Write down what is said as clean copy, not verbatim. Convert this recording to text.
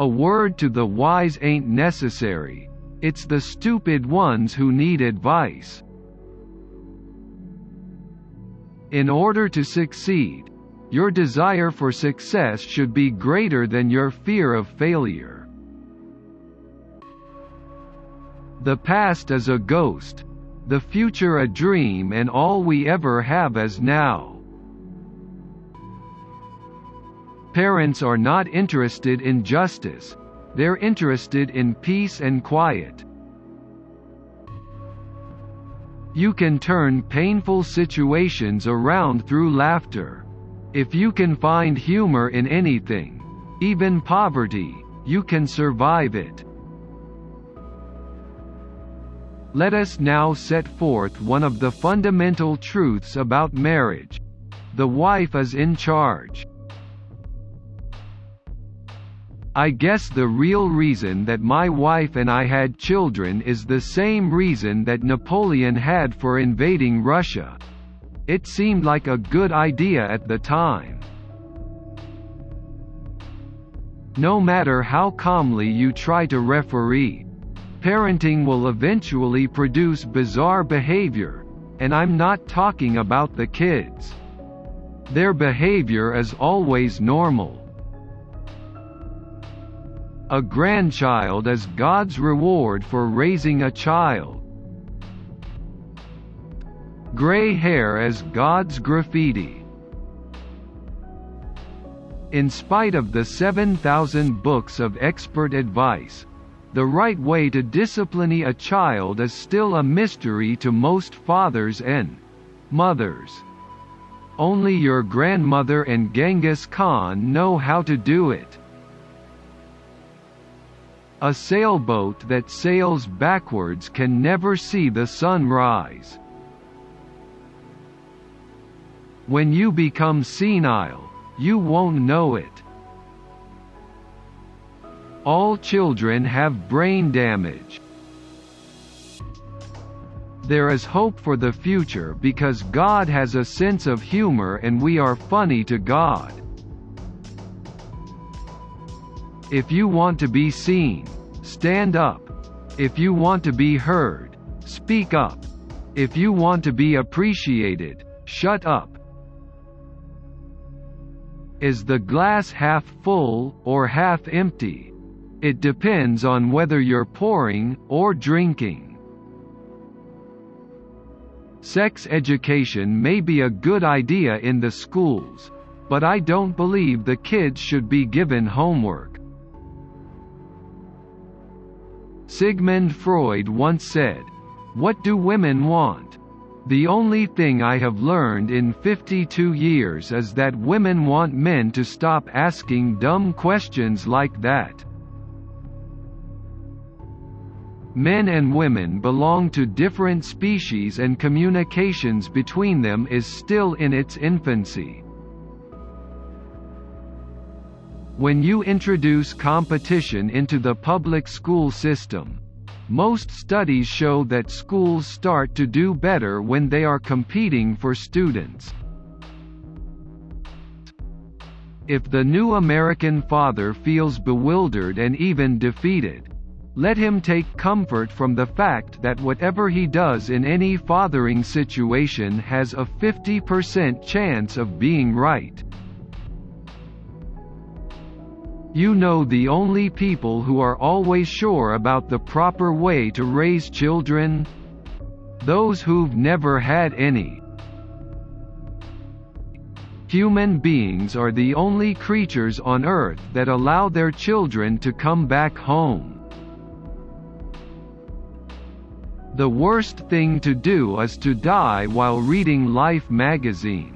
A word to the wise ain't necessary, it's the stupid ones who need advice. In order to succeed, your desire for success should be greater than your fear of failure. The past is a ghost, the future a dream, and all we ever have is now. Parents are not interested in justice, they're interested in peace and quiet. You can turn painful situations around through laughter. If you can find humor in anything, even poverty, you can survive it. Let us now set forth one of the fundamental truths about marriage. The wife is in charge. I guess the real reason that my wife and I had children is the same reason that Napoleon had for invading Russia. It seemed like a good idea at the time. No matter how calmly you try to referee, parenting will eventually produce bizarre behavior, and I'm not talking about the kids. Their behavior is always normal. A grandchild is God's reward for raising a child. Gray hair is God's graffiti. In spite of the 7,000 books of expert advice, the right way to discipline a child is still a mystery to most fathers and mothers. Only your grandmother and Genghis Khan know how to do it. A sailboat that sails backwards can never see the sun rise. When you become senile, you won't know it. All children have brain damage. There is hope for the future because God has a sense of humor and we are funny to God. If you want to be seen, stand up. If you want to be heard, speak up. If you want to be appreciated, shut up. Is the glass half full or half empty? It depends on whether you're pouring or drinking. Sex education may be a good idea in the schools, but I don't believe the kids should be given homework. Sigmund Freud once said, "What do women want?" The only thing I have learned in 52 years is that women want men to stop asking dumb questions like that. Men and women belong to different species and communications between them is still in its infancy. When you introduce competition into the public school system, most studies show that schools start to do better when they are competing for students. If the new American father feels bewildered and even defeated, let him take comfort from the fact that whatever he does in any fathering situation has a 50% chance of being right. You know the only people who are always sure about the proper way to raise children? Those who've never had any. Human beings are the only creatures on earth that allow their children to come back home. The worst thing to do is to die while reading Life magazine.